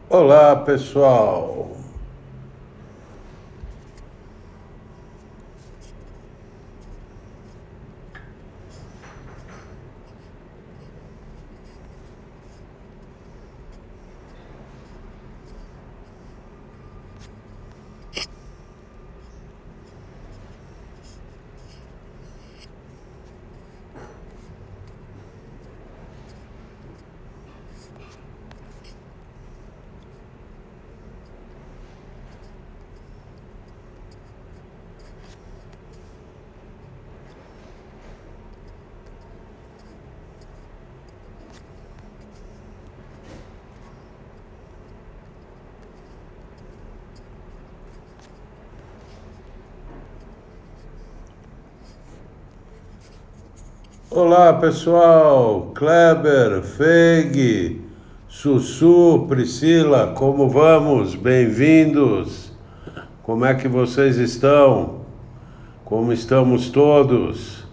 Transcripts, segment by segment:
Olá, pessoal. Olá, pessoal. Kleber, Feig, Sussu, Priscila, como vamos? Bem-vindos. Como é que vocês estão? Como estamos todos?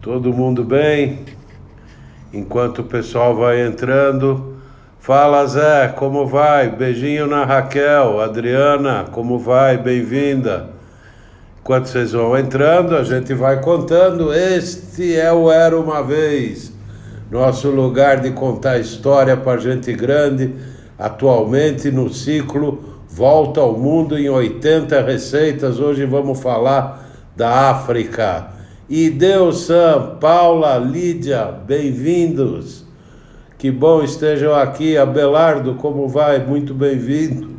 Todo mundo bem? Enquanto o pessoal vai entrando, fala, Zé, como vai? Beijinho na Raquel. Adriana, como vai? Bem-vinda. Enquanto vocês vão entrando, a gente vai contando. Este é o Era Uma Vez, nosso lugar de contar história para gente grande, atualmente no ciclo Volta ao Mundo em 80 receitas. Hoje vamos falar da África. E Deus, Sam, Paula, Lídia, bem-vindos. Que bom estejam aqui. Abelardo, como vai? Muito bem-vindo.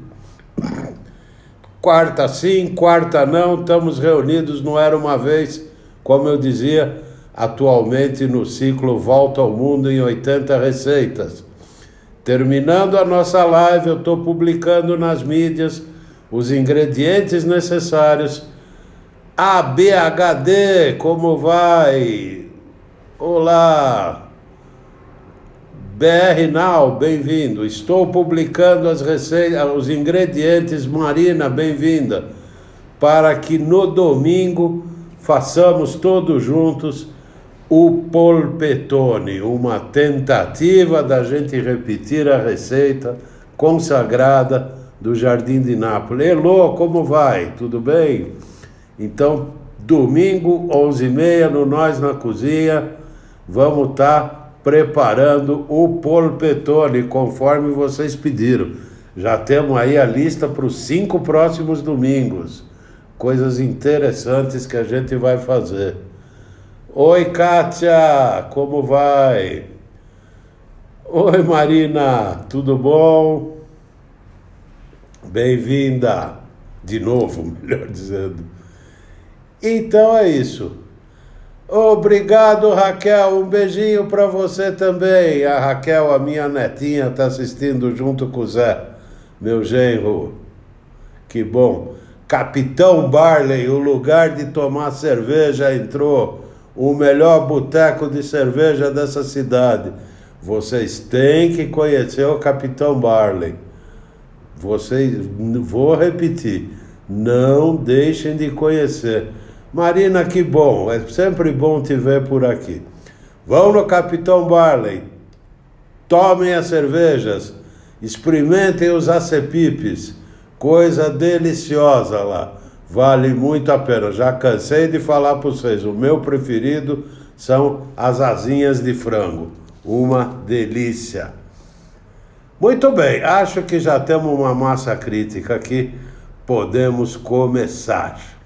Quarta sim, quarta não, estamos reunidos no Era Uma Vez, como eu dizia, atualmente no ciclo Volta ao Mundo em 80 receitas. Terminando a nossa live, eu estou publicando nas mídias os ingredientes necessários. ABHD, como vai? Olá! BR Now, bem-vindo. Estou publicando as receitas, os ingredientes. Marina, bem-vinda. Para que no domingo façamos todos juntos o polpetone, uma tentativa da gente repetir a receita consagrada do Jardim de Nápoles. Elô, como vai? Tudo bem? Então, domingo, 11h30, no Nós na Cozinha, vamos estar preparando o polpetone, conforme vocês pediram. Já temos aí a lista para os 5 próximos domingos. Coisas interessantes que a gente vai fazer. Oi, Kátia, como vai? Oi, Marina, tudo bom? Bem-vinda, de novo, melhor dizendo. Então é isso. Obrigado, Raquel. Um beijinho para você também. A Raquel, a minha netinha, está assistindo junto com o Zé, meu genro. Que bom. Capitão Barley, o lugar de tomar cerveja, entrou. O melhor boteco de cerveja dessa cidade. Vocês têm que conhecer o Capitão Barley. Vou repetir, não deixem de conhecer. Marina, que bom, é sempre bom te ver por aqui. Vão no Capitão Barley, tomem as cervejas, experimentem os acepipes, coisa deliciosa lá, vale muito a pena. Já cansei de falar para vocês, o meu preferido são as asinhas de frango, uma delícia. Muito bem, acho que já temos uma massa crítica aqui, podemos começar.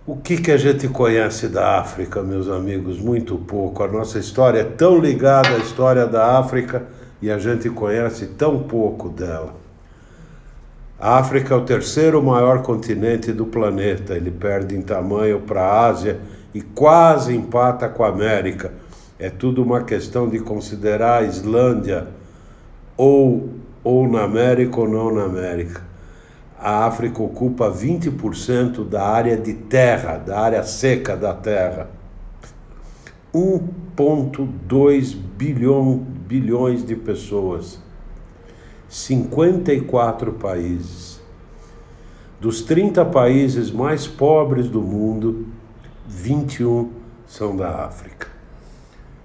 O que a gente conhece da África, meus amigos? Muito pouco. A nossa história é tão ligada à história da África e a gente conhece tão pouco dela. A África é o terceiro maior continente do planeta. Ele perde em tamanho para a Ásia e quase empata com a América. É tudo uma questão de considerar a Islândia ou na América ou não na América. A África ocupa 20% da área de terra, da área seca da terra. 1,2 bilhões de pessoas. 54 países. Dos 30 países mais pobres do mundo, 21 são da África.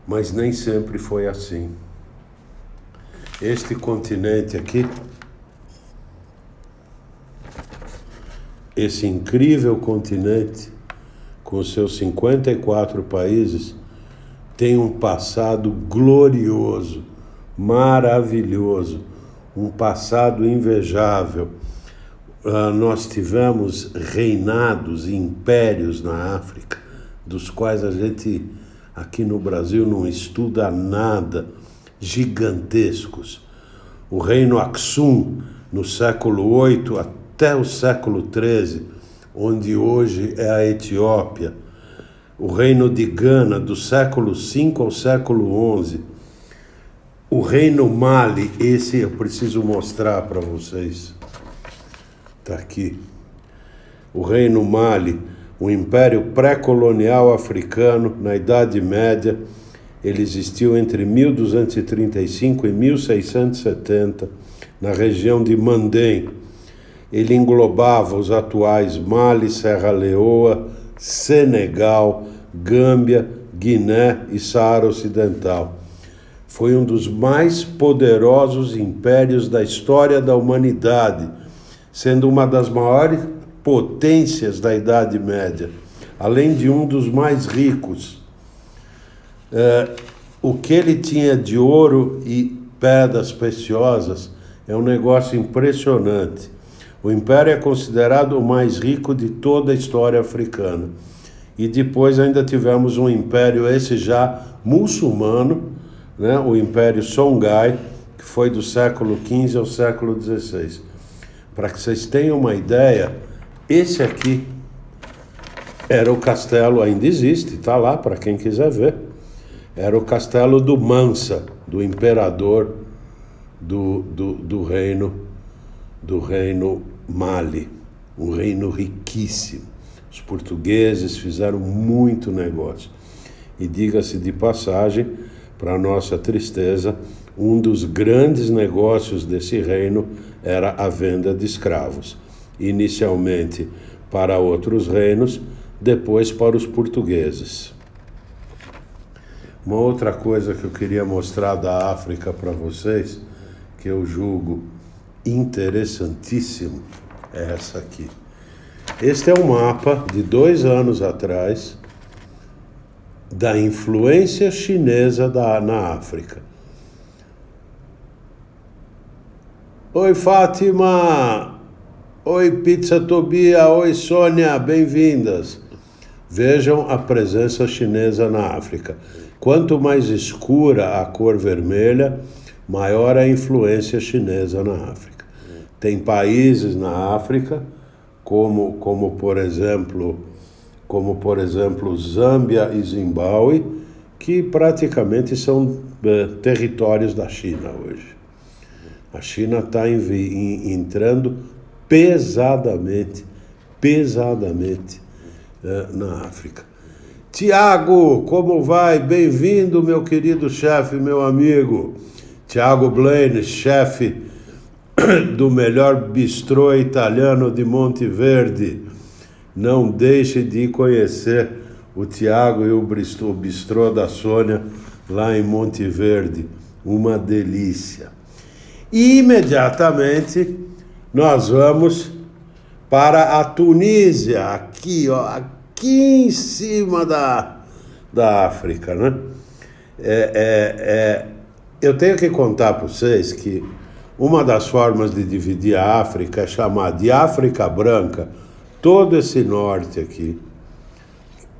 Mas nem sempre foi assim. Este continente aqui, esse incrível continente, com seus 54 países, tem um passado glorioso, maravilhoso, um passado invejável. Nós tivemos reinados e impérios na África, dos quais a gente aqui no Brasil não estuda nada, gigantescos. O reino Aksum, no século VIII até o século XIII, onde hoje é a Etiópia. O reino de Gana, do século V ao século XI. O reino Mali, esse eu preciso mostrar para vocês. Está aqui. O reino Mali, o império pré-colonial africano, na Idade Média, ele existiu entre 1235 e 1670, na região de Mandém. Ele englobava os atuais Mali, Serra Leoa, Senegal, Gâmbia, Guiné e Saara Ocidental. Foi um dos mais poderosos impérios da história da humanidade, sendo uma das maiores potências da Idade Média, além de um dos mais ricos. O que ele tinha de ouro e pedras preciosas é um negócio impressionante. O império é considerado o mais rico de toda a história africana. E depois ainda tivemos um império, esse já muçulmano, né? O Império Songhai, que foi do século XV ao século XVI. Para que vocês tenham uma ideia, esse aqui era o castelo, ainda existe, está lá para quem quiser ver. Era o castelo do Mansa, do imperador do reino Mali, um reino riquíssimo. Os portugueses fizeram muito negócio. E diga-se de passagem, para nossa tristeza, um dos grandes negócios desse reino era a venda de escravos. Inicialmente para outros reinos, depois para os portugueses. Uma outra coisa que eu queria mostrar da África para vocês, que eu julgo interessantíssimo, é essa aqui. Este é um mapa de 2 anos atrás da influência chinesa na África. Oi, Fátima! Oi, Pizza Tobia! Oi, Sônia! Bem-vindas! Vejam a presença chinesa na África. Quanto mais escura a cor vermelha, maior a influência chinesa na África. Tem países na África, como por exemplo Zâmbia e Zimbábue, que praticamente são territórios da China hoje. A China está entrando pesadamente na África. Tiago, como vai? Bem-vindo, meu querido chefe, meu amigo. Tiago Blaine, chefe do melhor bistrô italiano de Monte Verde. Não deixe de conhecer o Tiago e o bistrô da Sônia lá em Monte Verde. Uma delícia. E imediatamente nós vamos para a Tunísia, aqui em cima da África, né? Eu tenho que contar para vocês que uma das formas de dividir a África é chamar de África Branca todo esse norte aqui,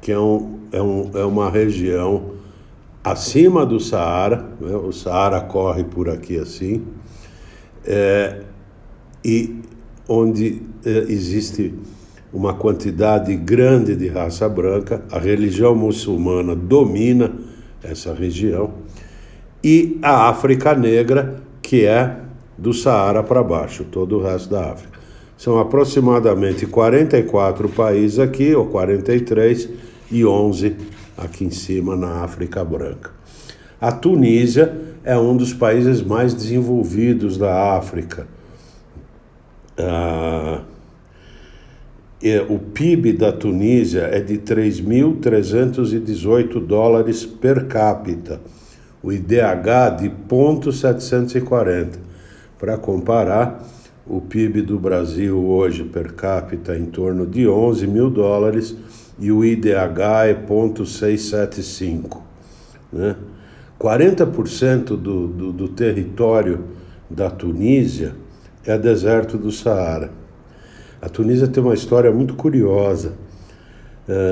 que é uma região acima do Saara, né? O Saara corre por aqui assim, e onde existe uma quantidade grande de raça branca. A religião muçulmana domina essa região, e a África Negra, que é do Saara para baixo, todo o resto da África. São aproximadamente 44 países aqui, ou 43, e 11 aqui em cima na África Branca. A Tunísia é um dos países mais desenvolvidos da África. O PIB da Tunísia é de 3.318 dólares per capita, o IDH de 0,740. Para comparar, o PIB do Brasil hoje per capita é em torno de 11 mil dólares e o IDH é 0,675, né? 40% do território da Tunísia é deserto do Saara. A Tunísia tem uma história muito curiosa.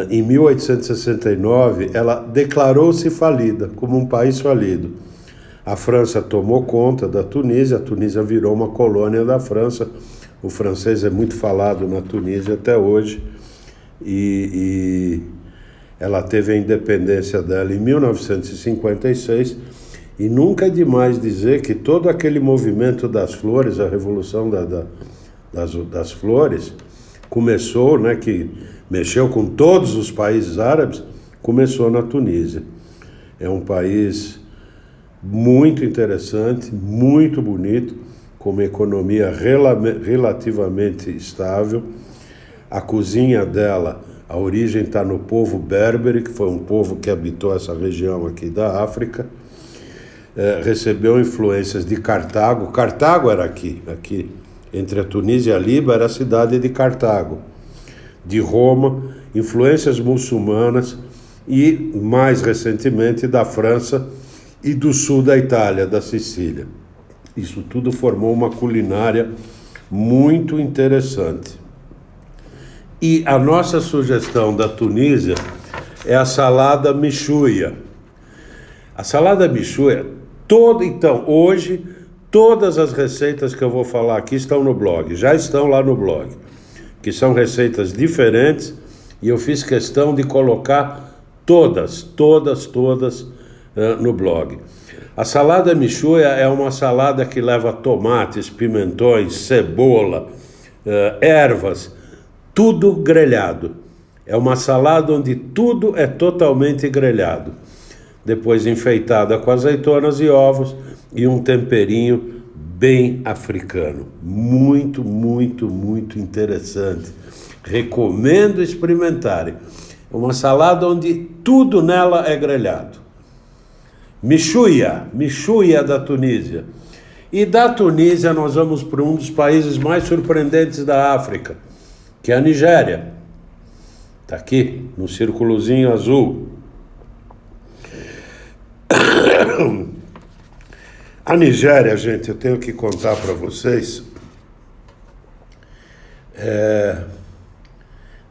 Em 1869, ela declarou-se falida, como um país falido. A França tomou conta da Tunísia, a Tunísia virou uma colônia da França. O francês é muito falado na Tunísia até hoje. E ela teve a independência dela em 1956. E nunca é demais dizer que todo aquele movimento das flores, a Revolução das Flores, começou, né, que mexeu com todos os países árabes, começou na Tunísia. É um país muito interessante, muito bonito, com uma economia relativamente estável. A cozinha dela, a origem está no povo berbere, que foi um povo que habitou essa região aqui da África. Recebeu influências de Cartago. Cartago era aqui, entre a Tunísia e a Líbia era a cidade de Cartago. De Roma, influências muçulmanas e, mais recentemente, da França e do sul da Itália, da Sicília. Isso tudo formou uma culinária muito interessante. E a nossa sugestão da Tunísia é a salada michoua. A salada michoua, então, hoje, todas as receitas que eu vou falar aqui estão no blog, já estão lá no blog, que são receitas diferentes, e eu fiz questão de colocar todas no blog. A salada michoua é uma salada que leva tomates, pimentões, cebola, ervas, tudo grelhado. É uma salada onde tudo é totalmente grelhado. Depois enfeitada com azeitonas e ovos e um temperinho bem africano. Muito, muito, muito interessante. Recomendo experimentarem. É uma salada onde tudo nela é grelhado. Michoua da Tunísia. E da Tunísia nós vamos para um dos países mais surpreendentes da África, que é a Nigéria. Está aqui, no círculozinho azul. A Nigéria, gente, eu tenho que contar para vocês,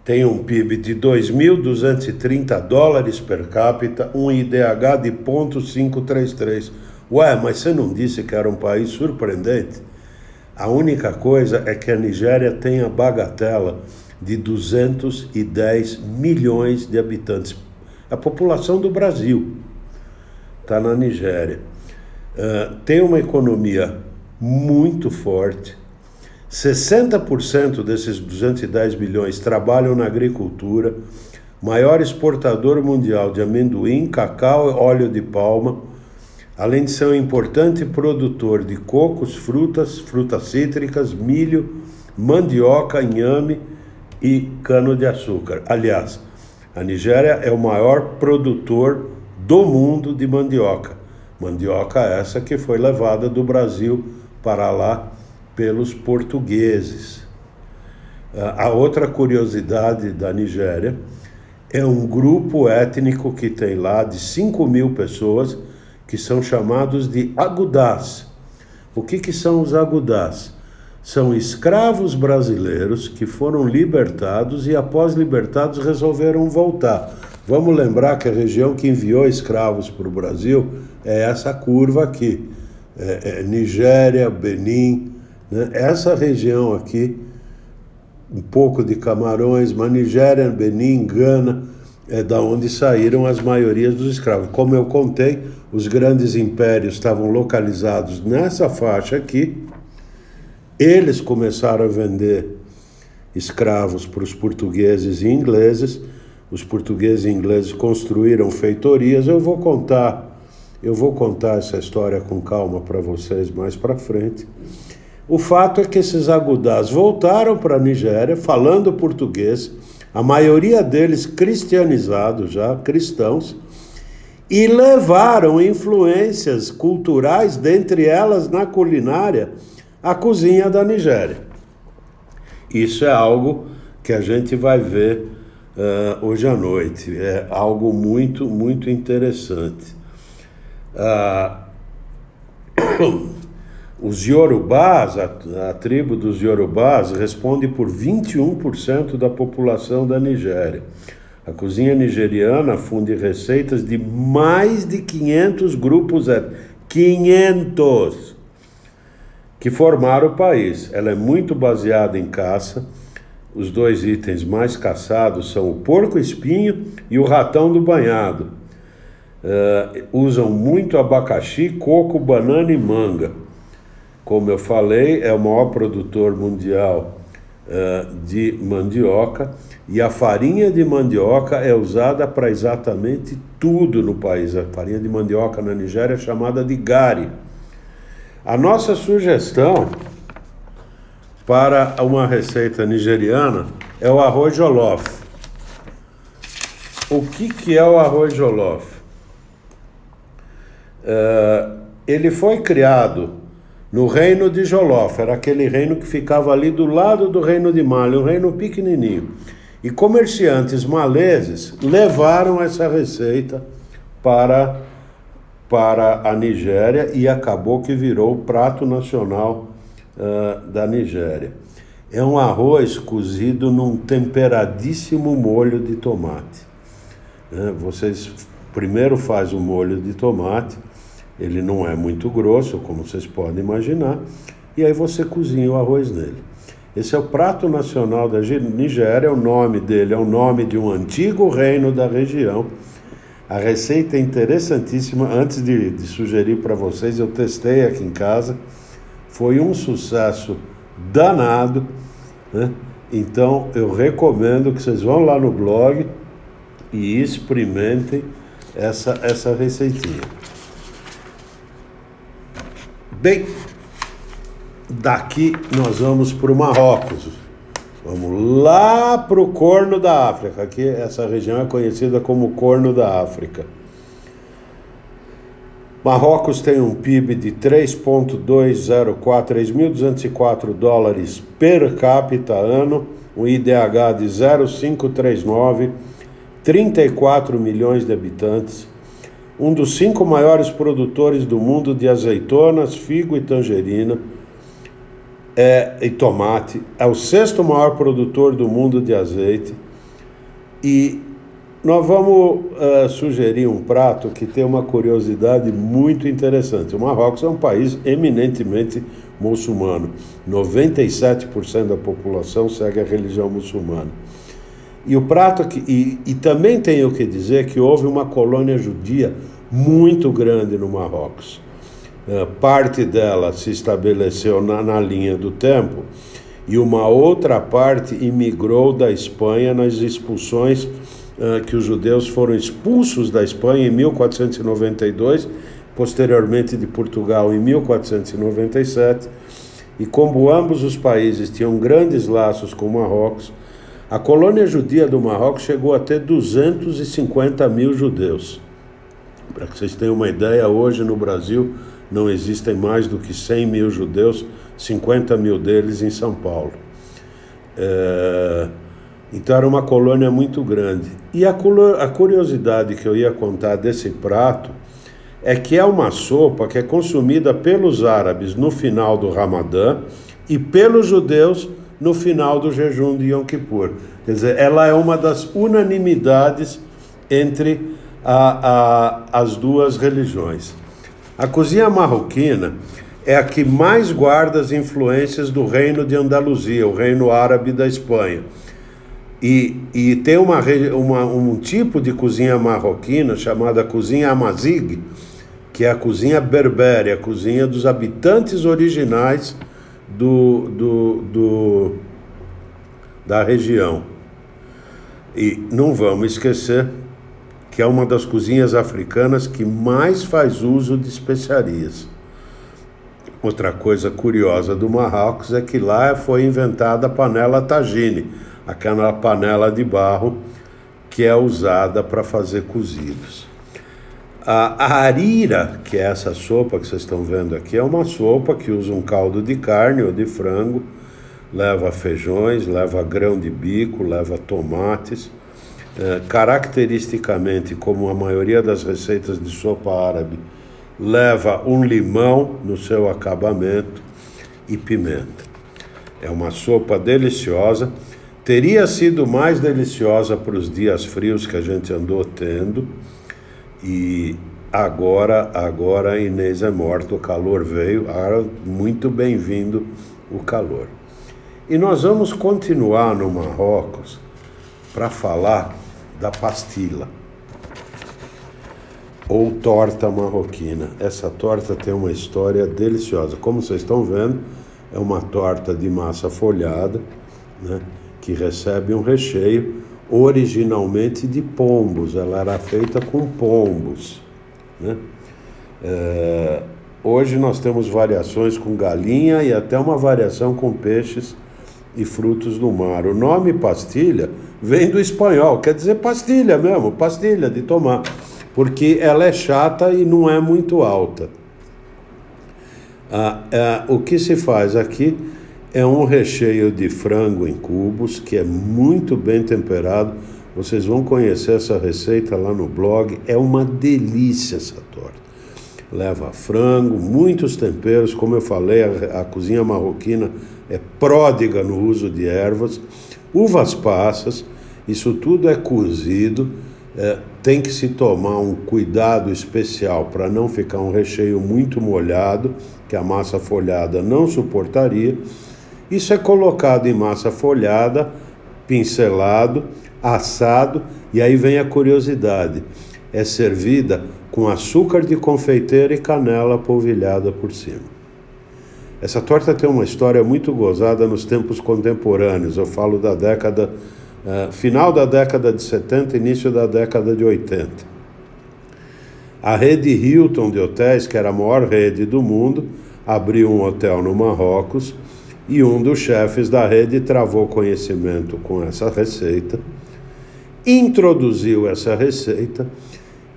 tem um PIB de 2.230 dólares per capita, um IDH de 0,533. Ué, mas você não disse que era um país surpreendente? A única coisa é que a Nigéria tem a bagatela de 210 milhões de habitantes. A população do Brasil está na Nigéria. Tem uma economia muito forte. 60% desses 210 milhões trabalham na agricultura, maior exportador mundial de amendoim, cacau e óleo de palma, além de ser um importante produtor de cocos, frutas cítricas, milho, mandioca, inhame e cana-de-açúcar. Aliás, a Nigéria é o maior produtor do mundo de mandioca. Mandioca essa que foi levada do Brasil para lá pelos portugueses. A outra curiosidade da Nigéria é um grupo étnico que tem lá de 5.000 pessoas que são chamados de agudás. O que são os agudás? São escravos brasileiros que foram libertados e após libertados resolveram voltar. Vamos lembrar que a região que enviou escravos para o Brasil é essa curva aqui, Nigéria, Benin, né? Essa região aqui, um pouco de Camarões, mas Nigéria, Benin, Gana, é da onde saíram as maiorias dos escravos. Como eu contei, os grandes impérios estavam localizados nessa faixa aqui. Eles começaram a vender escravos para os portugueses e ingleses. Os portugueses e ingleses construíram feitorias. Eu vou contar essa história com calma para vocês mais para frente. O fato é que esses agudás voltaram para a Nigéria falando português, a maioria deles cristianizados já, cristãos, e levaram influências culturais, dentre elas na culinária, a cozinha da Nigéria. Isso é algo que a gente vai ver hoje à noite. É algo muito, muito interessante. Os Yorubás, a tribo dos Yorubás, responde por 21% da população da Nigéria. A cozinha nigeriana funde receitas de mais de 500 grupos étnicos. 500! Que formaram o país. Ela é muito baseada em caça. Os dois itens mais caçados são o porco-espinho e o ratão do banhado. Usam muito abacaxi, coco, banana e manga. Como eu falei, é o maior produtor mundial de mandioca, e a farinha de mandioca é usada para exatamente tudo no país. A farinha de mandioca na Nigéria é chamada de gari. A nossa sugestão para uma receita nigeriana é o arroz jollof. O que é o arroz jollof? Ele foi criado no reino de Jollof, era aquele reino que ficava ali do lado do reino de Mali, um reino pequenininho. E comerciantes maleses levaram essa receita para a Nigéria e acabou que virou o prato nacional da Nigéria. É um arroz cozido num temperadíssimo molho de tomate. Vocês primeiro fazem o molho de tomate. Ele não é muito grosso, como vocês podem imaginar, e aí você cozinha o arroz nele. Esse é o prato nacional da Nigéria, o nome dele é o nome de um antigo reino da região. A receita é interessantíssima. Antes de sugerir para vocês, eu testei aqui em casa, foi um sucesso danado, né? Então eu recomendo que vocês vão lá no blog e experimentem essa receitinha. Bem, daqui nós vamos para o Marrocos. Vamos lá para o Corno da África. Aqui essa região é conhecida como Corno da África. Marrocos tem um PIB de 3.204 dólares per capita ano, um IDH de 0,539, 34 milhões de habitantes. Um dos 5 maiores produtores do mundo de azeitonas, figo e tangerina e tomate. É o 6º maior produtor do mundo de azeite. E nós vamos sugerir um prato que tem uma curiosidade muito interessante. O Marrocos é um país eminentemente muçulmano. 97% da população segue a religião muçulmana. E o prato e também tenho que dizer que houve uma colônia judia muito grande no Marrocos. Parte dela se estabeleceu na linha do tempo e uma outra parte imigrou da Espanha nas expulsões que os judeus foram expulsos da Espanha em 1492, posteriormente de Portugal em 1497. E como ambos os países tinham grandes laços com o Marrocos, a colônia judia do Marrocos chegou a ter 250 mil judeus. Para que vocês tenham uma ideia, hoje no Brasil não existem mais do que 100 mil judeus, 50 mil deles em São Paulo. Então era uma colônia muito grande. E a curiosidade que eu ia contar desse prato é que é uma sopa que é consumida pelos árabes no final do Ramadã e pelos judeus no final do jejum de Yom Kippur. Quer dizer, ela é uma das unanimidades entre as duas religiões. A cozinha marroquina é a que mais guarda as influências do reino de Andaluzia, o reino árabe da Espanha. E tem um tipo de cozinha marroquina chamada cozinha amazigh, que é a cozinha berbere, a cozinha dos habitantes originais da região. E não vamos esquecer que é uma das cozinhas africanas que mais faz uso de especiarias. Outra coisa curiosa do Marrocos é que lá foi inventada a panela tagine, aquela panela de barro que é usada para fazer cozidos. A arira, que é essa sopa que vocês estão vendo aqui, é uma sopa que usa um caldo de carne ou de frango, leva feijões, leva grão de bico, leva tomates. Caracteristicamente, como a maioria das receitas de sopa árabe, leva um limão no seu acabamento e pimenta. É uma sopa deliciosa. Teria sido mais deliciosa para os dias frios que a gente andou tendo. E agora a Inês é morta, o calor veio, muito bem-vindo o calor. E nós vamos continuar no Marrocos para falar da pastila, ou torta marroquina. Essa torta tem uma história deliciosa. Como vocês estão vendo, é uma torta de massa folhada, né, que recebe um recheio originalmente de pombos. Ela era feita com pombos, né? Hoje nós temos variações com galinha e até uma variação com peixes e frutos do mar. O nome pastilha vem do espanhol, quer dizer pastilha mesmo, pastilha de tomar, porque ela é chata e não é muito alta. O que se faz aqui é um recheio de frango em cubos, que é muito bem temperado. Vocês vão conhecer essa receita lá no blog. É uma delícia essa torta. Leva frango, muitos temperos. Como eu falei, a cozinha marroquina é pródiga no uso de ervas. Uvas passas, isso tudo é cozido. Tem que se tomar um cuidado especial para não ficar um recheio muito molhado, que a massa folhada não suportaria. Isso é colocado em massa folhada, pincelado, assado, e aí vem a curiosidade. É servida com açúcar de confeiteiro e canela polvilhada por cima. Essa torta tem uma história muito gozada nos tempos contemporâneos. Eu falo da final da década de 70, início da década de 80. A rede Hilton de hotéis, que era a maior rede do mundo, abriu um hotel no Marrocos, e um dos chefes da rede travou conhecimento com essa receita, introduziu essa receita,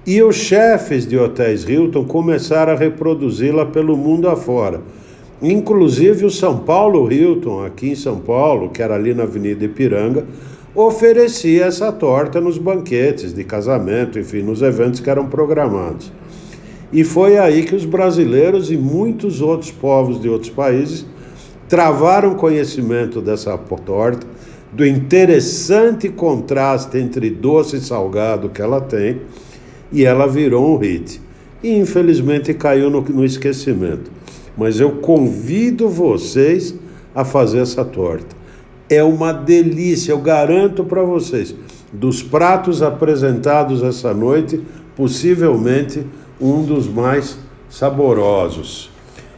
e os chefes de hotéis Hilton começaram a reproduzi-la pelo mundo afora. Inclusive o São Paulo Hilton, aqui em São Paulo, que era ali na Avenida Ipiranga, oferecia essa torta nos banquetes de casamento, enfim, nos eventos que eram programados. E foi aí que os brasileiros e muitos outros povos de outros países travaram conhecimento dessa torta, do interessante contraste entre doce e salgado que ela tem, e ela virou um hit. E infelizmente caiu no esquecimento. Mas eu convido vocês a fazer essa torta. É uma delícia, eu garanto para vocês. Dos pratos apresentados essa noite, possivelmente um dos mais saborosos.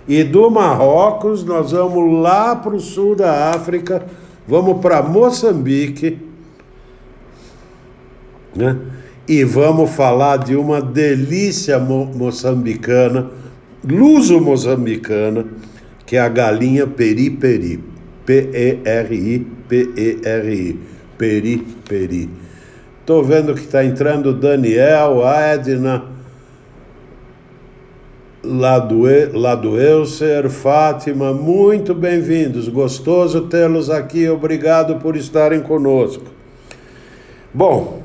E do Marrocos, nós vamos lá para o sul da África, vamos para Moçambique, né? E vamos falar de uma delícia moçambicana, luso-moçambicana, que é a galinha peri-peri. P-E-R-I-P-E-R-I. Peri-peri. Estou vendo que está entrando Daniel, Edna, Ladoelser, Fátima, muito bem-vindos, gostoso tê-los aqui, obrigado por estarem conosco. Bom,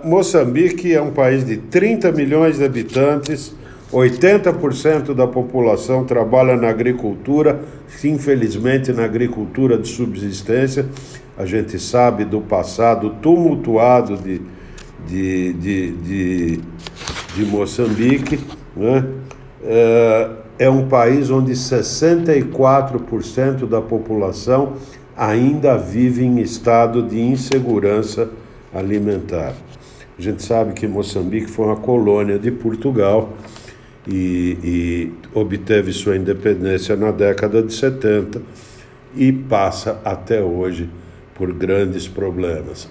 Moçambique é um país de 30 milhões de habitantes, 80% da população trabalha na agricultura, infelizmente na agricultura de subsistência. A gente sabe do passado tumultuado de Moçambique, né? É um país onde 64% da população ainda vive em estado de insegurança alimentar. A gente sabe que Moçambique foi uma colônia de Portugal e obteve sua independência na década de 70 e passa até hoje por grandes problemas.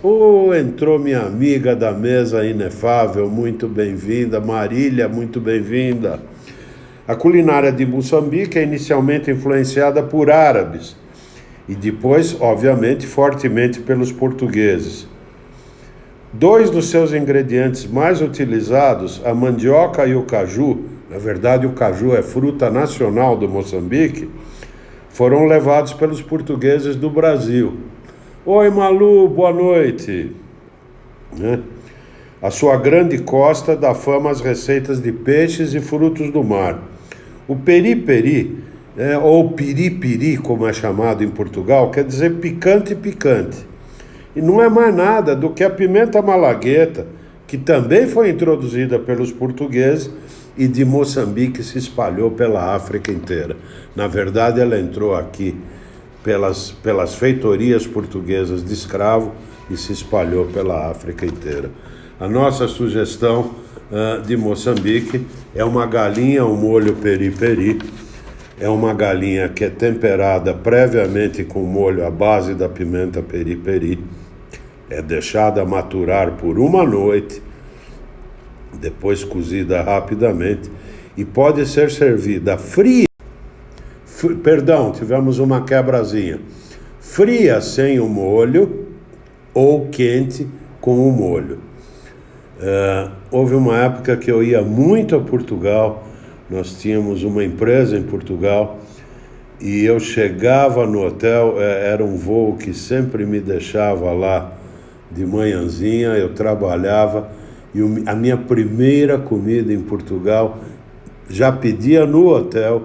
Entrou minha amiga da mesa inefável, muito bem-vinda, Marília, muito bem-vinda. A culinária de Moçambique é inicialmente influenciada por árabes e depois, obviamente, fortemente pelos portugueses. Dois dos seus ingredientes mais utilizados, a mandioca e o caju, na verdade o caju é fruta nacional do Moçambique, foram levados pelos portugueses do Brasil. Oi, Malu, boa noite. Né? A sua grande costa dá fama às receitas de peixes e frutos do mar. O peri-peri, ou piripiri, como é chamado em Portugal, quer dizer picante. E não é mais nada do que a pimenta malagueta, que também foi introduzida pelos portugueses e de Moçambique se espalhou pela África inteira. Na verdade, ela entrou aqui pelas feitorias portuguesas de escravo e se espalhou pela África inteira. A nossa sugestão de Moçambique é uma galinha ao molho peri-peri. É uma galinha que é temperada previamente com molho à base da pimenta peri-peri. É deixada maturar por uma noite, depois cozida rapidamente, e pode ser servida fria. Tivemos uma quebrazinha. Fria sem o molho ou quente com o molho. Houve uma época que eu ia muito a Portugal. Nós tínhamos uma empresa em Portugal e eu chegava no hotel, era um voo que sempre me deixava lá de manhãzinha, eu trabalhava e a minha primeira comida em Portugal, já pedia no hotel,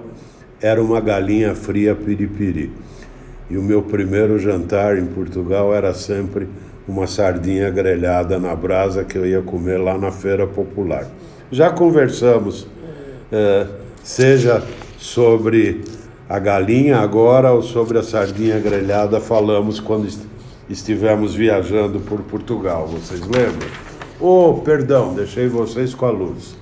era uma galinha fria piripiri. E o meu primeiro jantar em Portugal era sempre uma sardinha grelhada na brasa que eu ia comer lá na Feira Popular. Já conversamos, seja sobre a galinha agora ou sobre a sardinha grelhada, falamos quando estivemos viajando por Portugal, vocês lembram? Perdão, deixei vocês com a luz.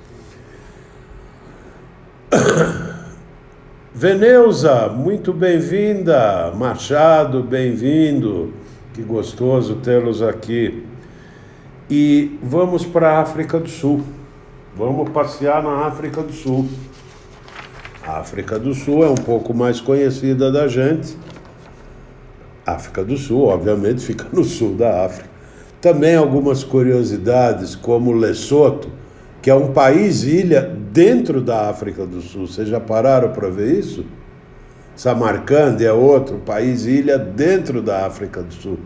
Veneuza, muito bem-vinda. Machado, bem-vindo. Que gostoso tê-los aqui. E vamos para a África do Sul. Vamos passear na África do Sul. A África do Sul é um pouco mais conhecida da gente. A África do Sul, obviamente, fica no sul da África. Também algumas curiosidades, como Lesoto, que é um país-ilha dentro da África do Sul. Vocês já pararam para ver isso? Samarcande é outro país-ilha dentro da África do Sul.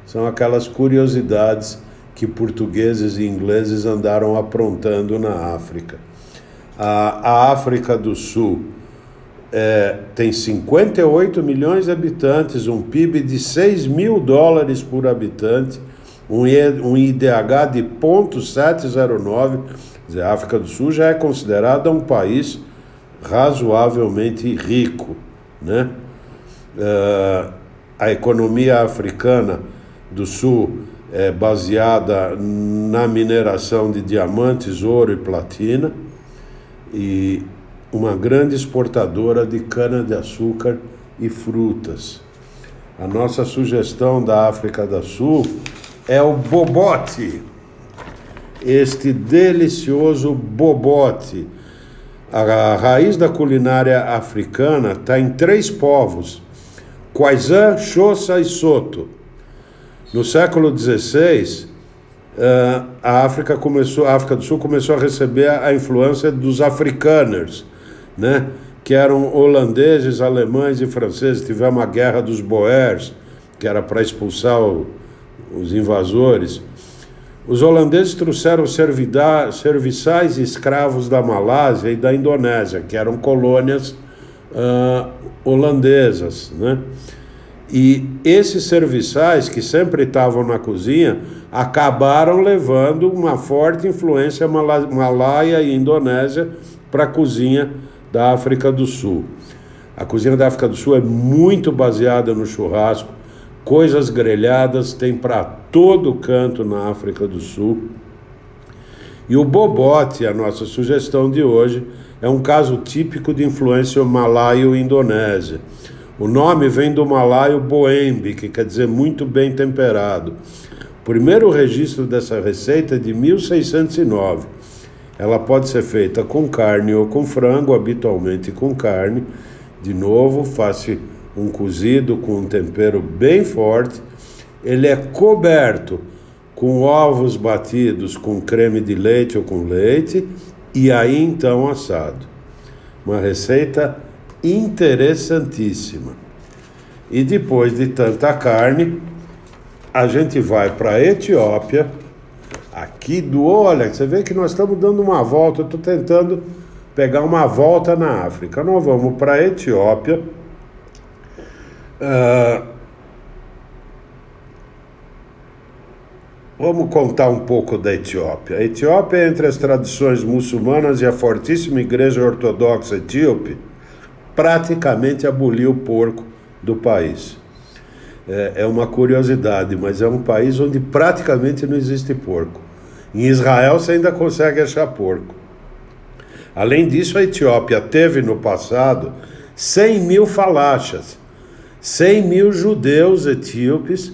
São aquelas curiosidades que portugueses e ingleses andaram aprontando na África. A África do Sul tem 58 milhões de habitantes, um PIB de $6.000 por habitante, um IDH de 0,709. A África do Sul já é considerada um país razoavelmente rico, né? A economia africana do Sul é baseada na mineração de diamantes, ouro e platina, e uma grande exportadora de cana-de-açúcar e frutas. A nossa sugestão da África do Sul é o bobote, este delicioso bobote. A raiz da culinária africana está em 3 povos: Khoisan, Xhosa e Soto. No século XVI, a África do Sul começou a receber a influência dos afrikaners, né? Que eram holandeses, alemães e franceses. Tivemos a Guerra dos Boers, que era para expulsar os invasores. Os holandeses trouxeram serviçais e escravos da Malásia e da Indonésia, que eram colônias holandesas, né? E esses serviçais, que sempre estavam na cozinha, acabaram levando uma forte influência malaia e indonésia para a cozinha da África do Sul. A cozinha da África do Sul é muito baseada no churrasco, coisas grelhadas tem para todo canto na África do Sul. E o bobote, a nossa sugestão de hoje, é um caso típico de influência malaio-indonésia. O nome vem do malaio boembe, que quer dizer muito bem temperado. O primeiro registro dessa receita é de 1609. Ela pode ser feita com carne ou com frango, habitualmente com carne. De novo, faça um cozido com um tempero bem forte. Ele é coberto com ovos batidos com creme de leite ou com leite, e aí então assado. Uma receita interessantíssima. E depois de tanta carne, a gente vai para a Etiópia, olha, você vê que nós estamos dando uma volta, eu estou tentando pegar uma volta na África. Nós vamos para a Etiópia, vamos contar um pouco da Etiópia. A Etiópia, entre as tradições muçulmanas e a fortíssima igreja ortodoxa etíope, praticamente aboliu o porco do país. É uma curiosidade, mas é um país onde praticamente não existe porco. Em Israel você ainda consegue achar porco. Além disso, a Etiópia teve no passado 100 mil falachas, 100 mil judeus etíopes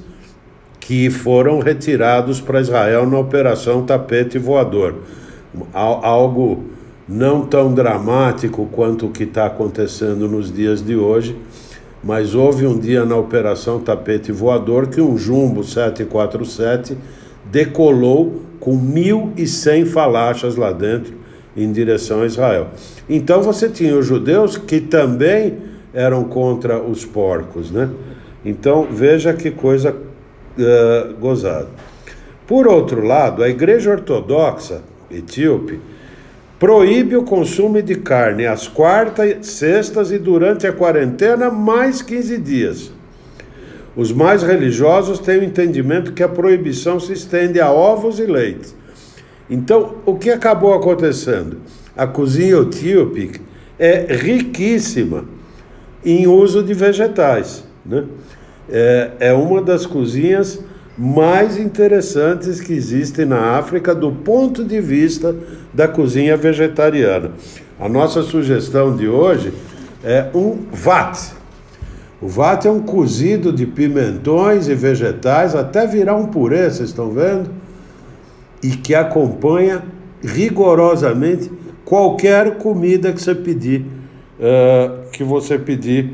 que foram retirados para Israel na Operação Tapete Voador. Algo não tão dramático quanto o que está acontecendo nos dias de hoje, mas houve um dia na Operação Tapete Voador que um Jumbo 747 decolou com 1.100 falachas lá dentro em direção a Israel. Então você tinha os judeus que também eram contra os porcos, né? Então veja que coisa gozada. Por outro lado, a Igreja Ortodoxa etíope proíbe o consumo de carne às quartas, sextas e durante a quarentena mais 15 dias. Os mais religiosos têm o entendimento que a proibição se estende a ovos e leite. Então, o que acabou acontecendo? A cozinha etíope é riquíssima em uso de vegetais, né? É uma das cozinhas mais interessantes que existem na África do ponto de vista da cozinha vegetariana. A nossa sugestão de hoje é um vat. O vat é um cozido de pimentões e vegetais até virar um purê, vocês estão vendo? E que acompanha rigorosamente qualquer comida que você pedir,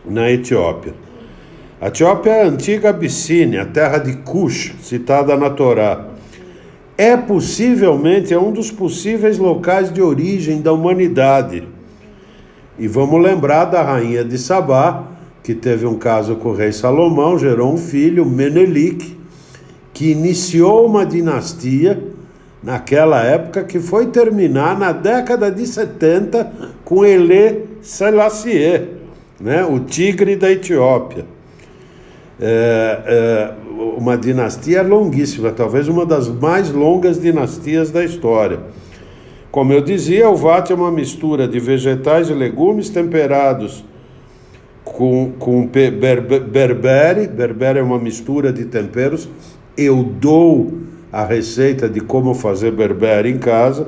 na Etiópia. A Etiópia é a antiga Abissínia, a terra de Cush, citada na Torá. É um dos possíveis locais de origem da humanidade. E vamos lembrar da rainha de Sabá, que teve um caso com o rei Salomão, gerou um filho, Menelik, que iniciou uma dinastia naquela época que foi terminar na década de 70 com Haile Selassie, né? O tigre da Etiópia. Uma dinastia longuíssima, talvez uma das mais longas dinastias da história. Como eu dizia, o vat é uma mistura de vegetais e legumes temperados com berbere. Berbere é uma mistura de temperos. Eu dou a receita de como fazer berbere em casa,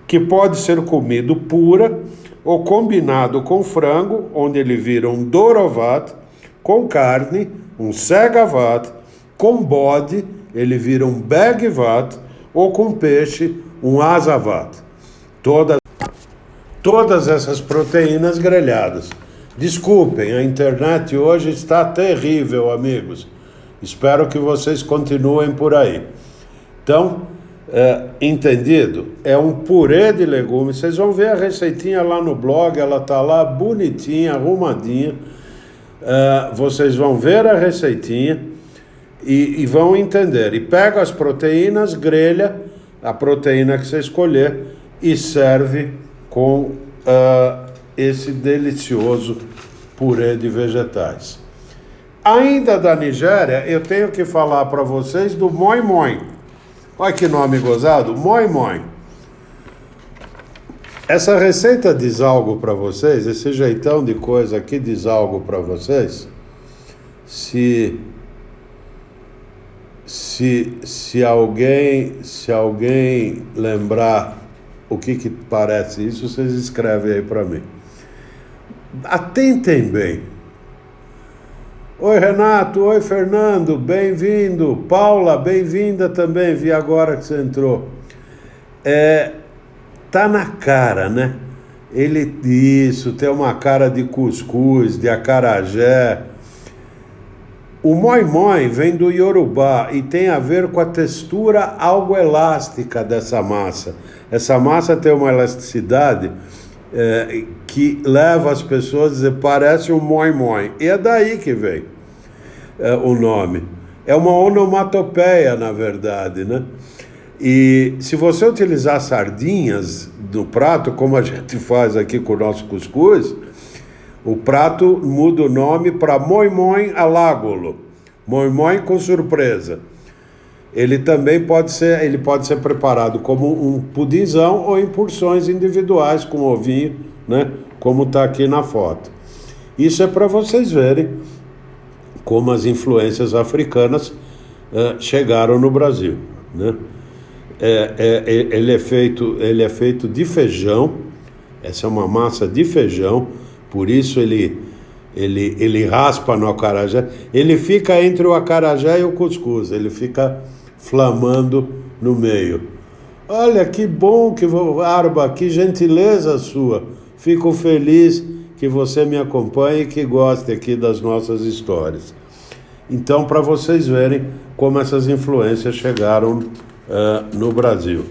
que pode ser comido pura ou combinado com frango, onde ele vira um dorovat, com carne, um segavat, com bode, ele vira um begvat, ou com peixe, um azavat. Todas essas proteínas grelhadas. Desculpem, a internet hoje está terrível, amigos. Espero que vocês continuem por aí. Então, entendido? É um purê de legumes. Vocês vão ver a receitinha lá no blog, ela está lá bonitinha, arrumadinha. Vocês vão ver a receitinha e vão entender. E pega as proteínas, grelha a proteína que você escolher e serve com esse delicioso purê de vegetais. Ainda da Nigéria, eu tenho que falar para vocês do moi moi. Olha que nome gozado, moi moi. Essa receita diz algo para vocês, esse jeitão de coisa aqui diz algo para vocês. Se alguém lembrar o que parece isso, vocês escrevem aí para mim. Atentem bem. Oi, Renato. Oi, Fernando. Bem-vindo. Paula, bem-vinda também. Vi agora que você entrou. Tá na cara, né? Isso, tem uma cara de cuscuz, de acarajé. O moi-moi vem do Iorubá e tem a ver com a textura algo elástica dessa massa. Essa massa tem uma elasticidade que leva as pessoas a dizer, parece um moi-moi. E é daí que vem o nome. É uma onomatopeia, na verdade, né? E se você utilizar sardinhas no prato, como a gente faz aqui com o nosso cuscuz, o prato muda o nome para moi-moi alágolo, moi-moi com surpresa. Ele também pode ser preparado como um pudinzão ou em porções individuais com ovinho, né? Como está aqui na foto. Isso é para vocês verem como as influências africanas chegaram no Brasil, né? Ele é feito de feijão. Essa é uma massa de feijão, por isso ele raspa no acarajé. Ele fica entre o acarajé e o cuscuz, ele fica flamando no meio. Olha que bom, Arba, que gentileza sua. Fico feliz que você me acompanhe e que goste aqui das nossas histórias. Então, para vocês verem como essas influências chegaram no Brasil.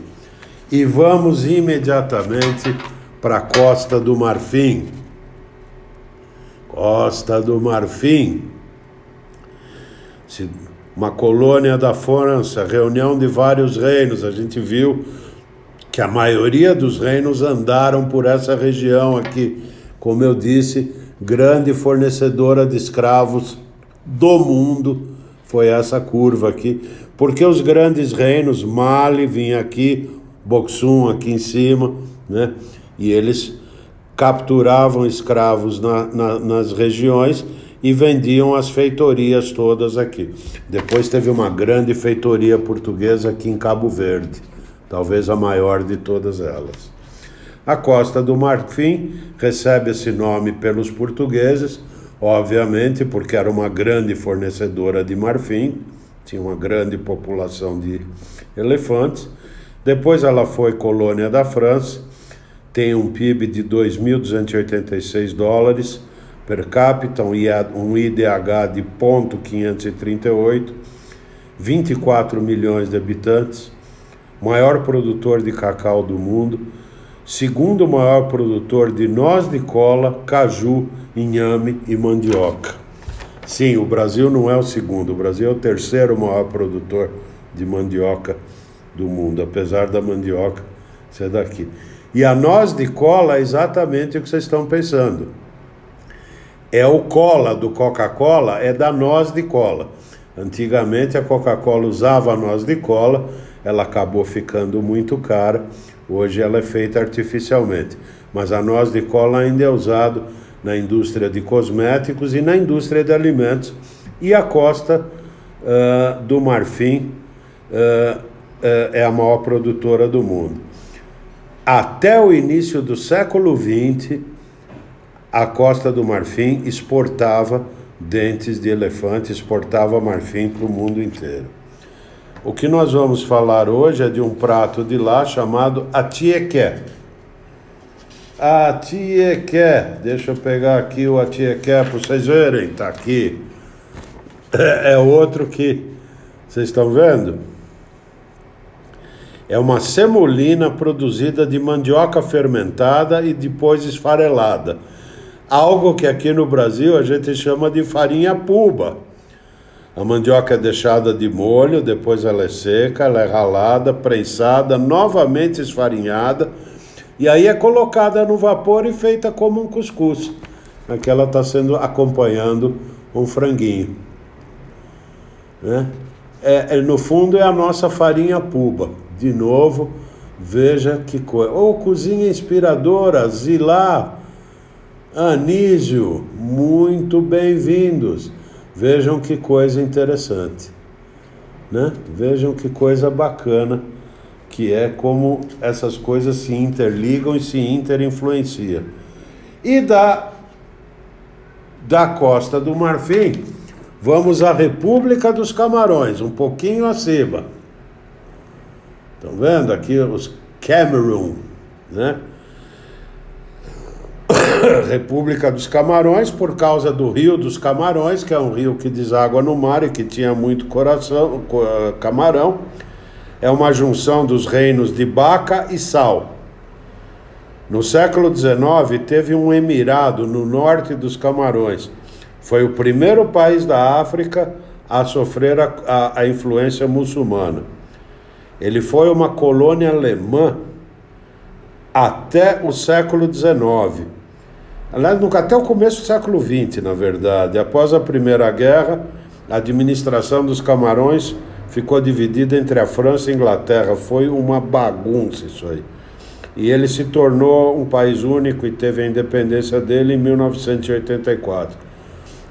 E vamos imediatamente para a Costa do Marfim. Costa do Marfim, uma colônia da França, reunião de vários reinos. A gente viu que a maioria dos reinos andaram por essa região aqui. Como eu disse, grande fornecedora de escravos do mundo foi essa curva aqui, porque os grandes reinos, Mali vinha aqui, Boxum aqui em cima, né? E eles capturavam escravos nas regiões e vendiam as feitorias todas aqui. Depois teve uma grande feitoria portuguesa aqui em Cabo Verde, talvez a maior de todas elas. A Costa do Marfim recebe esse nome pelos portugueses, obviamente, porque era uma grande fornecedora de marfim, tinha uma grande população de elefantes. Depois ela foi colônia da França, tem um PIB de 2.286 dólares per capita, um IDH de 0,538, 24 milhões de habitantes, maior produtor de cacau do mundo, segundo maior produtor de noz de cola, caju, inhame e mandioca. Sim, o Brasil não é o segundo, o Brasil é o terceiro maior produtor de mandioca do mundo, apesar da mandioca ser daqui. E a noz de cola é exatamente o que vocês estão pensando. É o cola do Coca-Cola, é da noz de cola. Antigamente a Coca-Cola usava a noz de cola, ela acabou ficando muito cara, hoje ela é feita artificialmente. Mas a noz de cola ainda é usada na indústria de cosméticos e na indústria de alimentos. E a Costa do Marfim é a maior produtora do mundo. Até o início do século XX, a Costa do Marfim exportava dentes de elefante, exportava marfim para o mundo inteiro. O que nós vamos falar hoje é de um prato de lá chamado atieké. Atieké, deixa eu pegar aqui o atieké para vocês verem, tá aqui. É outro que vocês estão vendo? É uma semolina produzida de mandioca fermentada e depois esfarelada. Algo que aqui no Brasil a gente chama de farinha puba. A mandioca é deixada de molho, depois ela é seca, ela é ralada, prensada, novamente esfarinhada, e aí é colocada no vapor e feita como um cuscuz. Aqui ela está sendo acompanhando um franguinho, né? No fundo é a nossa farinha puba. De novo, veja que coisa. Cozinha inspiradora, Zilá, Anísio, muito bem-vindos. Vejam que coisa interessante, né? Vejam que coisa bacana que é como essas coisas se interligam e se interinfluenciam. E da Costa do Marfim, vamos à República dos Camarões, um pouquinho acima. Estão vendo aqui os Cameroon, né? República dos Camarões, por causa do Rio dos Camarões, que é um rio que deságua no mar e que tinha muito camarão. É uma junção dos reinos de Baca e Sal. No século XIX, teve um emirado no norte dos Camarões. Foi o primeiro país da África a sofrer a influência muçulmana. Ele foi uma colônia alemã até o século XIX. Aliás, até o começo do século XX, na verdade. Após a Primeira Guerra, a administração dos Camarões ficou dividida entre a França e a Inglaterra. Foi uma bagunça isso aí. E ele se tornou um país único e teve a independência dele em 1984.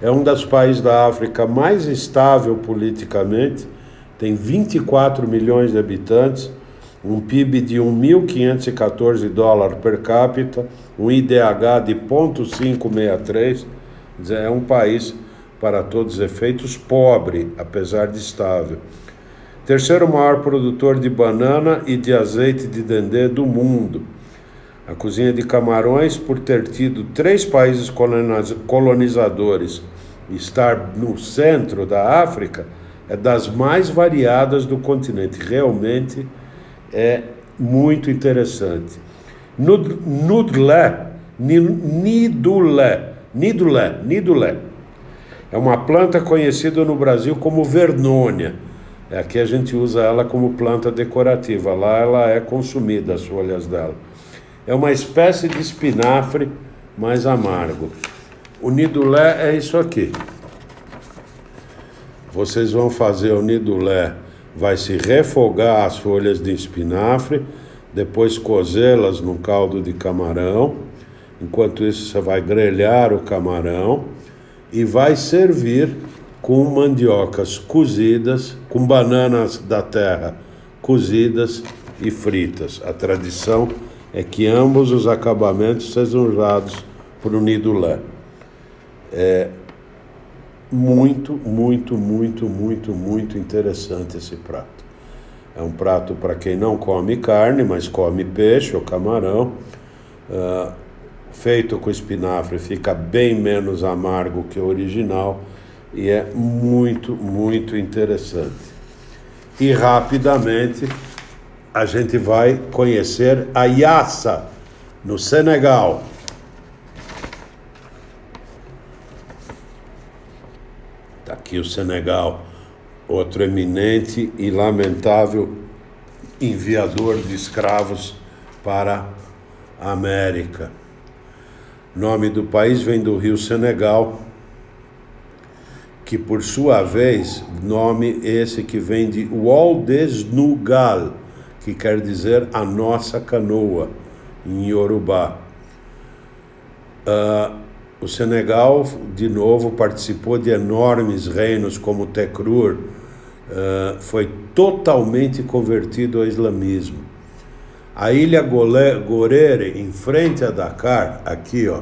É um dos países da África mais estável politicamente, tem 24 milhões de habitantes, um PIB de $1.514 per capita, um IDH de 0,563, é um país, para todos os efeitos, pobre, apesar de estável. Terceiro maior produtor de banana e de azeite de dendê do mundo. A cozinha de Camarões, por ter tido 3 países colonizadores e estar no centro da África, é das mais variadas do continente. Realmente é muito interessante. Nidulé é uma planta conhecida no Brasil como vernônia. Aqui a gente usa ela como planta decorativa. Lá ela é consumida, as folhas dela. É uma espécie de espinafre mais amargo. O nidulé é isso aqui. Vocês vão fazer o nidulé, vai se refogar as folhas de espinafre, depois cozê-las num caldo de camarão. Enquanto isso, você vai grelhar o camarão e vai servir com mandiocas cozidas, com bananas da terra cozidas e fritas. A tradição é que ambos os acabamentos sejam usados para o nidulé. É muito interessante esse prato. É um prato para quem não come carne, mas come peixe ou camarão. Feito com espinafre, fica bem menos amargo que o original e é muito interessante. E rapidamente a gente vai conhecer a Yassa, no Senegal. Está aqui o Senegal, outro eminente e lamentável enviador de escravos para a América. O nome do país vem do rio Senegal, que por sua vez, nome esse que vem de Ouadesnugal, que quer dizer a nossa canoa, em Yorubá. O Senegal, de novo, participou de enormes reinos como Tekrur, foi totalmente convertido ao islamismo. A ilha Gorere, em frente a Dakar, aqui, ó,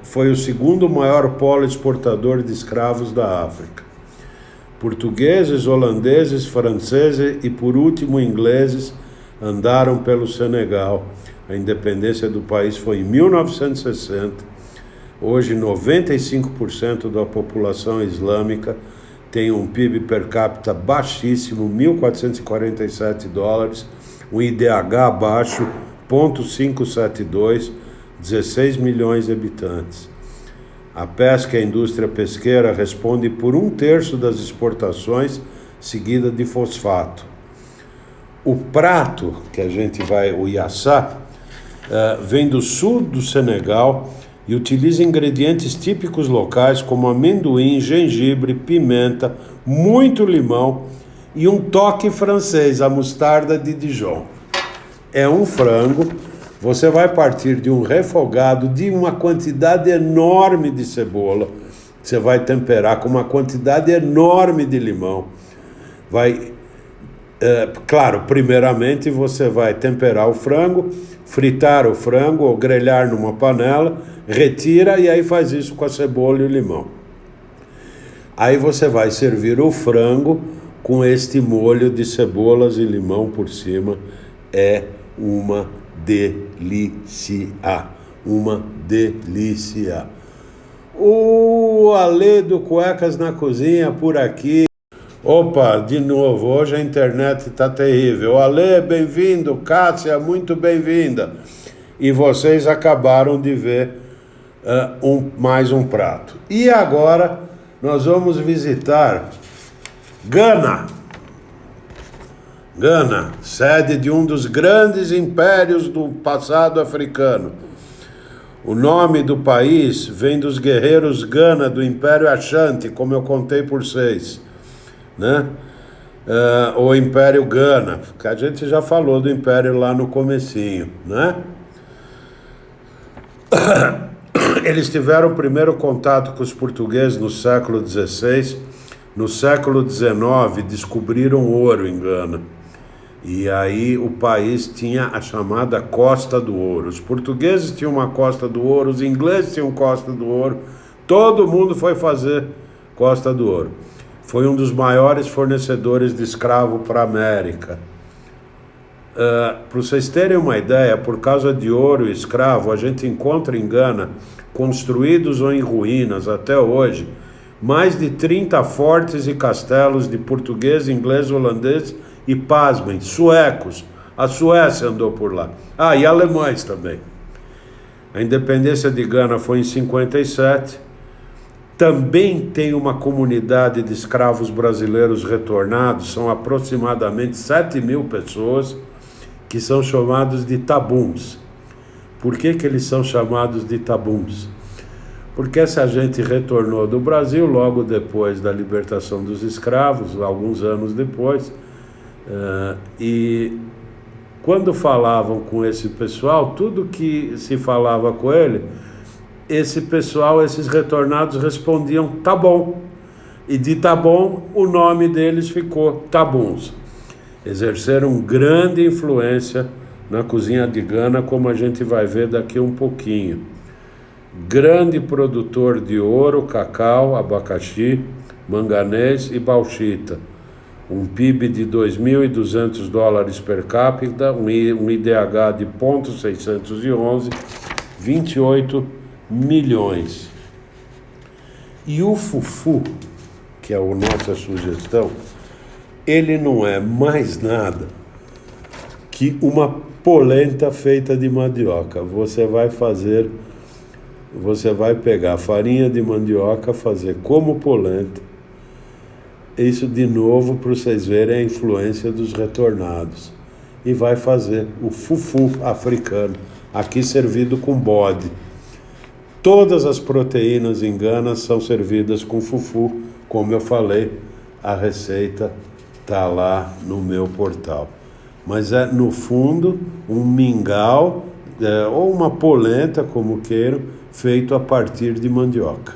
foi o segundo maior polo exportador de escravos da África. Portugueses, holandeses, franceses e, por último, ingleses andaram pelo Senegal. A independência do país foi em 1960. Hoje, 95% da população islâmica tem um PIB per capita baixíssimo, $1.447, um IDH baixo, 0,572, 16 milhões de habitantes. A pesca e a indústria pesqueira responde por 1/3 das exportações, seguida de fosfato. O prato que a gente vai, o yassá, vem do sul do Senegal e utiliza ingredientes típicos locais como amendoim, gengibre, pimenta, muito limão e um toque francês, a mostarda de Dijon. É um frango. Você vai partir de um refogado de uma quantidade enorme de cebola. Você vai temperar com uma quantidade enorme de limão. Claro, primeiramente você vai temperar o frango, fritar o frango ou grelhar numa panela, retira e aí faz isso com a cebola e o limão. Aí você vai servir o frango com este molho de cebolas e limão por cima. É uma delícia, uma delícia. O Ale do Cuecas na Cozinha por aqui. Opa, de novo, hoje a internet tá terrível. Ale, bem-vindo, Cássia, muito bem-vinda. E vocês acabaram de ver mais um prato. E agora nós vamos visitar Gana. Gana, sede de um dos grandes impérios do passado africano. O nome do país vem dos guerreiros Gana do Império Ashanti, como eu contei por vocês, né? O Império Gana, que a gente já falou do Império lá no comecinho, né? Eles tiveram o primeiro contato com os portugueses no século XVI. No século XIX, descobriram ouro em Gana. E aí o país tinha a chamada Costa do Ouro. Os portugueses tinham uma Costa do Ouro, os ingleses tinham Costa do Ouro. Todo mundo foi fazer Costa do Ouro. Foi um dos maiores fornecedores de escravo para a América. Para vocês terem uma ideia, por causa de ouro e escravo, a gente encontra em Gana, construídos ou em ruínas até hoje, mais de 30 fortes e castelos de português, inglês, holandês e, pasmem, suecos. A Suécia andou por lá. E alemães também. A independência de Gana foi em 57. Também tem uma comunidade de escravos brasileiros retornados, são aproximadamente 7.000 pessoas, que são chamados de tabuns. Por que eles são chamados de tabuns? Porque essa gente retornou do Brasil logo depois da libertação dos escravos, alguns anos depois, e quando falavam com esse pessoal, tudo que se falava com ele, esse pessoal, esses retornados respondiam tá bom, e de tá bom o nome deles ficou tabuns. Exerceram grande influência na cozinha de Gana, como a gente vai ver daqui um pouquinho. Grande produtor de ouro, cacau, abacaxi, manganês e bauxita. Um PIB de $2.200 per capita, um IDH de 0,611, 28 milhões. E o fufu, que é a nossa sugestão, ele não é mais nada que uma polenta feita de mandioca. Você vai pegar farinha de mandioca, fazer como polenta. Isso de novo para vocês verem a influência dos retornados. E vai fazer o fufu africano, aqui servido com bode. Todas as proteínas em Gana são servidas com fufu, como eu falei, a receita está lá no meu portal. Mas é, no fundo, um mingau, ou uma polenta, como queiram, feito a partir de mandioca.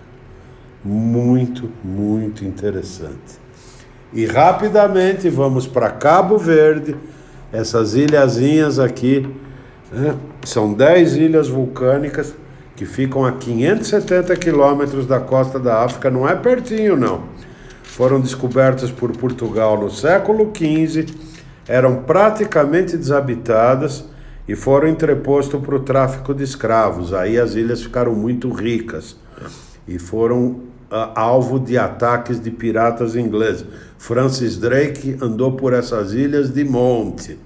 Muito, muito interessante. E rapidamente vamos para Cabo Verde, essas ilhazinhas aqui, né? São 10 ilhas vulcânicas que ficam a 570 quilômetros da costa da África, não é pertinho não. Foram descobertas por Portugal no século XV, eram praticamente desabitadas e foram entrepostas para o tráfico de escravos. Aí as ilhas ficaram muito ricas e foram alvo de ataques de piratas ingleses. Francis Drake andou por essas ilhas de monte,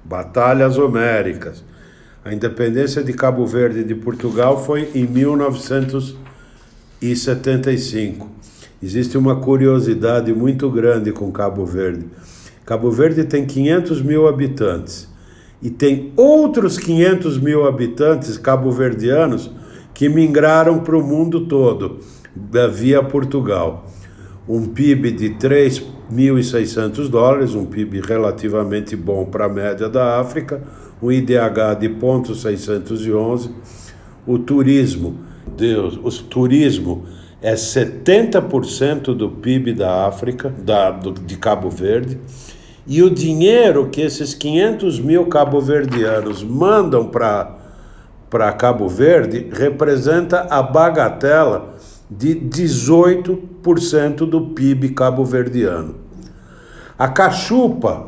batalhas homéricas. A independência de Cabo Verde de Portugal foi em 1975. Existe uma curiosidade muito grande com Cabo Verde. Cabo Verde tem 500 mil habitantes e tem outros 500 mil habitantes cabo-verdianos que migraram para o mundo todo via Portugal. Um PIB de $3.600, um PIB relativamente bom para a média da África, um IDH de 0,611. O turismo é 70% do PIB da África, de Cabo Verde, e o dinheiro que esses 500 mil cabo-verdianos mandam para Cabo Verde representa a bagatela de 18% do PIB cabo-verdiano. A cachupa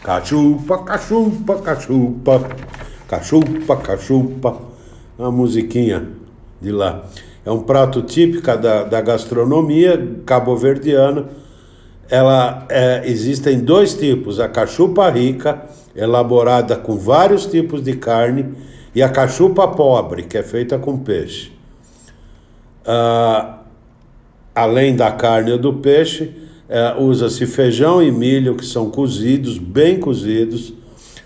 Cachupa, cachupa, cachupa, cachupa, cachupa. Uma musiquinha de lá. É um prato típico da gastronomia cabo-verdiana. Existem dois tipos: a cachupa rica, elaborada com vários tipos de carne, e a cachupa pobre, que é feita com peixe. Além da carne e do peixe, usa-se feijão e milho, que são cozidos, bem cozidos.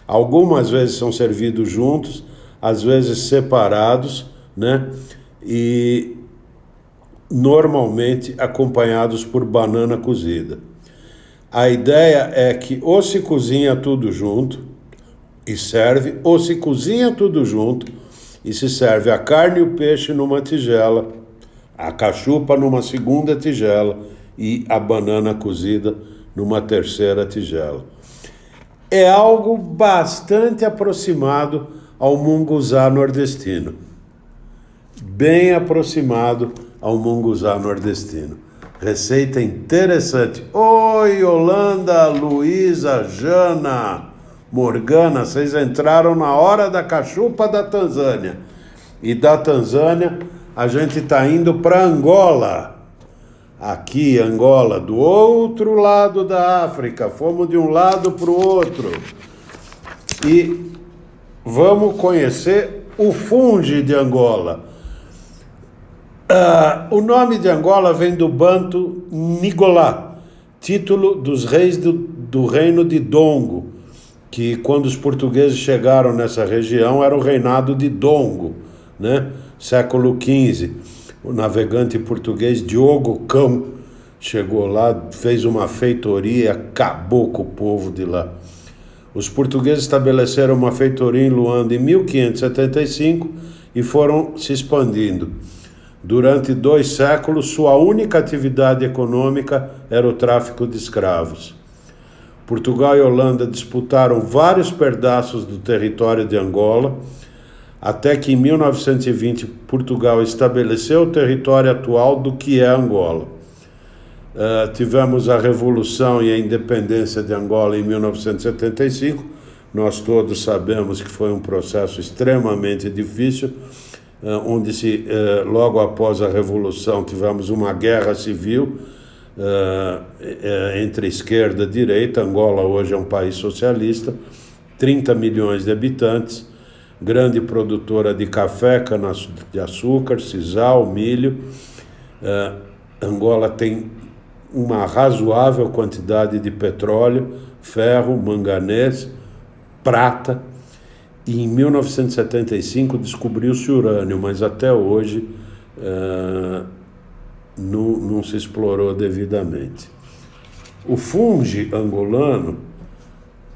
Algumas vezes são servidos juntos, às vezes separados, né? E normalmente acompanhados por banana cozida. A ideia é que ou se cozinha tudo junto e serve, ou se cozinha tudo junto e se serve a carne e o peixe numa tigela, a cachupa numa segunda tigela e a banana cozida numa terceira tigela. É algo bastante aproximado ao munguzá nordestino. Bem aproximado ao munguzá nordestino. Receita interessante. Oi, Yolanda, Luísa, Jana, Morgana, vocês entraram na hora da cachupa da Tanzânia. E da Tanzânia a gente está indo para Angola. Aqui, Angola, do outro lado da África. Fomos de um lado para o outro. E vamos conhecer o fungi de Angola. O nome de Angola vem do banto Ngolá, título dos reis do reino de Dongo, que quando os portugueses chegaram nessa região era o reinado de Dongo, né? Século XV. O navegante português Diogo Cão chegou lá, fez uma feitoria e acabou com o povo de lá. Os portugueses estabeleceram uma feitoria em Luanda em 1575 e foram se expandindo. Durante 2 séculos, sua única atividade econômica era o tráfico de escravos. Portugal e Holanda disputaram vários pedaços do território de Angola, até que em 1920 Portugal estabeleceu o território atual do que é Angola. Tivemos a Revolução e a Independência de Angola em 1975. Nós todos sabemos que foi um processo extremamente difícil, onde logo após a Revolução tivemos uma guerra civil entre esquerda e direita. Angola hoje é um país socialista, 30 milhões de habitantes, grande produtora de café, cana-de-açúcar, sisal, milho. Angola tem uma razoável quantidade de petróleo, ferro, manganês, prata. E em 1975 descobriu-se urânio, mas até hoje não se explorou devidamente. O fungi angolano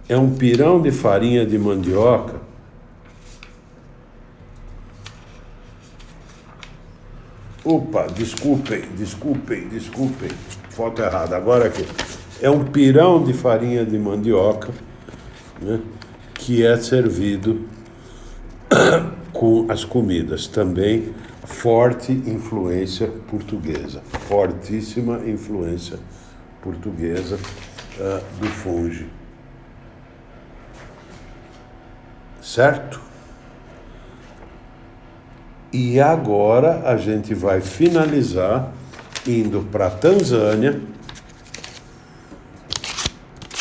é um pirão de farinha de mandioca desculpem, foto errada, agora aqui. É um pirão de farinha de mandioca, né, que é servido com as comidas. Também forte influência portuguesa, fortíssima influência portuguesa do fungi. Certo? E agora a gente vai finalizar indo para a Tanzânia,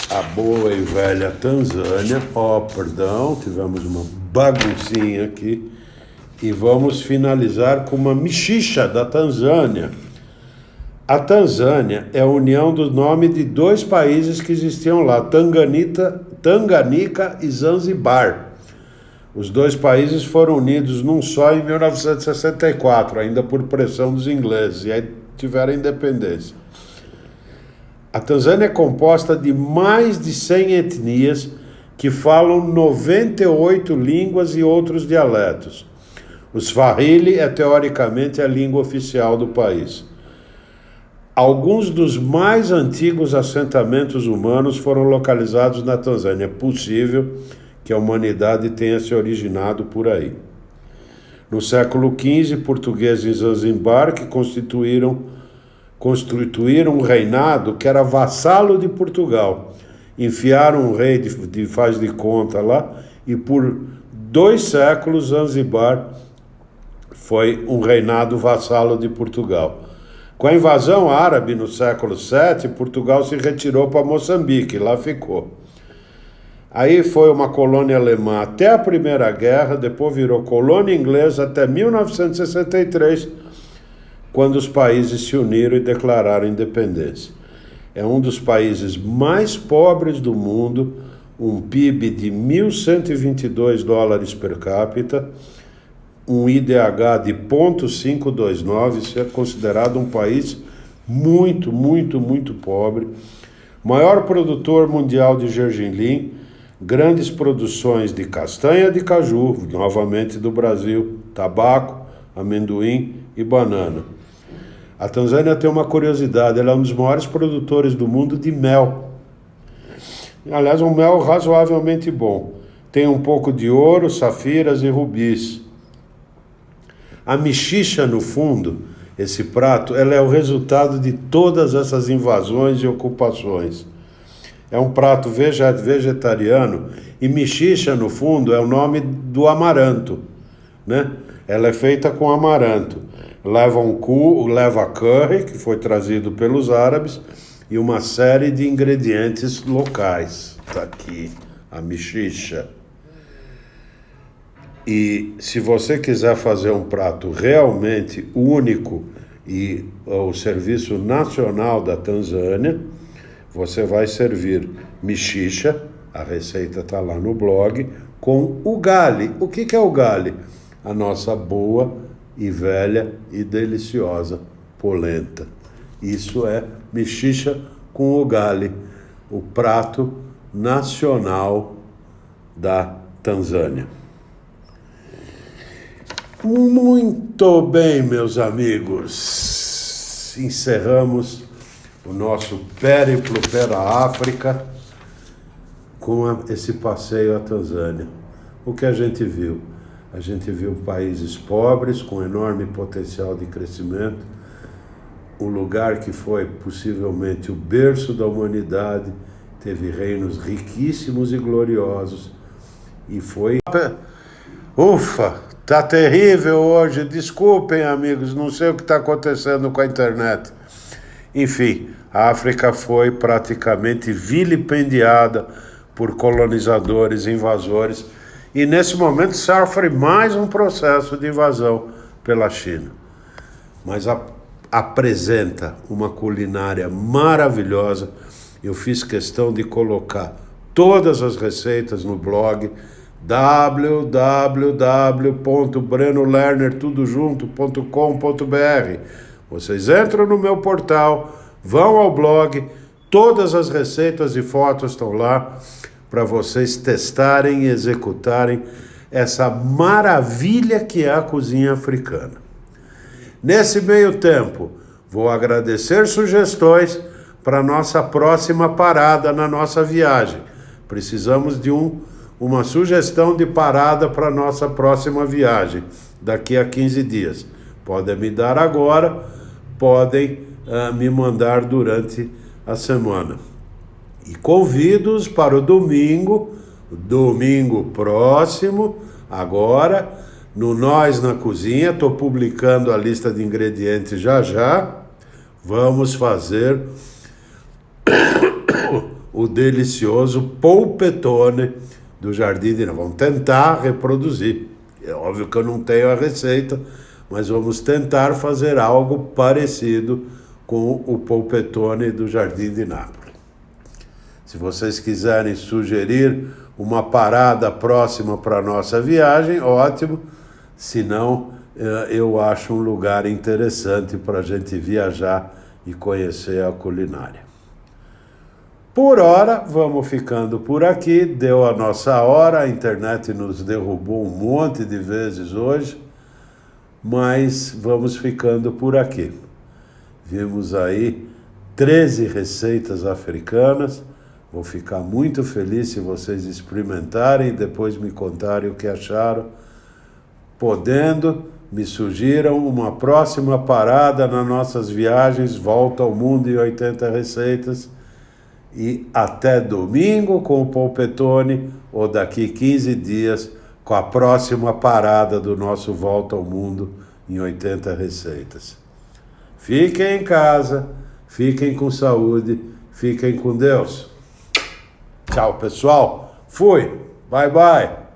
a boa e velha Tanzânia. Perdão, tivemos uma baguncinha aqui. E vamos finalizar com uma mixixa da Tanzânia. A Tanzânia é a união do nome de 2 países que existiam lá, Tanganica e Zanzibar. Os 2 países foram unidos num só em 1964, ainda por pressão dos ingleses, e aí tiveram a independência. A Tanzânia é composta de mais de 100 etnias que falam 98 línguas e outros dialetos. O Swahili é teoricamente a língua oficial do país. Alguns dos mais antigos assentamentos humanos foram localizados na Tanzânia. É possível que a humanidade tenha se originado por aí. No século XV, portugueses em Zanzibar que constituíram um reinado que era vassalo de Portugal enfiaram um rei de faz de conta lá, e por 2 séculos Zanzibar foi um reinado vassalo de Portugal. Com a invasão árabe no século VII, Portugal se retirou para Moçambique, lá ficou. Aí foi uma colônia alemã até a Primeira Guerra, depois virou colônia inglesa até 1963, quando os países se uniram e declararam independência. É um dos países mais pobres do mundo, um PIB de 1.122 dólares per capita, um IDH de 0,529, isso é considerado um país muito, muito, muito pobre. Maior produtor mundial de gergelim, grandes produções de castanha de caju, novamente do Brasil, tabaco, amendoim e banana. A Tanzânia tem uma curiosidade, ela é um dos maiores produtores do mundo de mel. Aliás, um mel razoavelmente bom. Tem um pouco de ouro, safiras e rubis. A mixixa, no fundo, esse prato, ela é o resultado de todas essas invasões e ocupações. É um prato vegetariano e mixixa, no fundo, é o nome do amaranto, né? Ela é feita com amaranto. Leva curry, que foi trazido pelos árabes, e uma série de ingredientes locais. Está aqui a mixixa. E se você quiser fazer um prato realmente único e o serviço nacional da Tanzânia, você vai servir mixixa, a receita está lá no blog, com ugali. O que é ugali? A nossa boa e velha e deliciosa polenta. Isso é mixixa com ugali, o prato nacional da Tanzânia. Muito bem, meus amigos. Encerramos o nosso périplo pela África com esse passeio à Tanzânia. O que a gente viu? A gente viu países pobres com enorme potencial de crescimento, um lugar que foi possivelmente o berço da humanidade, teve reinos riquíssimos e gloriosos, e foi... Ufa, tá terrível hoje, desculpem amigos, não sei o que está acontecendo com a internet. Enfim, a África foi praticamente vilipendiada por colonizadores, invasores, e nesse momento sofre mais um processo de invasão pela China. Mas apresenta uma culinária maravilhosa. Eu fiz questão de colocar todas as receitas no blog www.brenolerner.com.br. Vocês entram no meu portal, vão ao blog, todas as receitas e fotos estão lá para vocês testarem e executarem essa maravilha que é a cozinha africana. Nesse meio tempo, vou agradecer sugestões para a nossa próxima parada na nossa viagem. Precisamos de uma sugestão de parada para a nossa próxima viagem, daqui a 15 dias. Podem me dar agora, podem me mandar durante a semana. E convido-os para o domingo próximo, agora, no Nós na Cozinha. Estou publicando a lista de ingredientes já. Vamos fazer o delicioso polpetone do Jardim de Inápolis. Vamos tentar reproduzir. É óbvio que eu não tenho a receita, mas vamos tentar fazer algo parecido com o polpetone do Jardim de Inápolis. Se vocês quiserem sugerir uma parada próxima para a nossa viagem, ótimo. Se não, eu acho um lugar interessante para a gente viajar e conhecer a culinária. Por hora, vamos ficando por aqui. Deu a nossa hora, a internet nos derrubou um monte de vezes hoje, mas vamos ficando por aqui. Vimos aí 13 receitas africanas. Vou ficar muito feliz se vocês experimentarem e depois me contarem o que acharam. Podendo, me sugiram uma próxima parada nas nossas viagens, Volta ao Mundo em 80 Receitas. E até domingo com o Polpettone, ou daqui 15 dias com a próxima parada do nosso Volta ao Mundo em 80 receitas. Fiquem em casa, fiquem com saúde, fiquem com Deus. Tchau, pessoal. Fui. Bye, bye.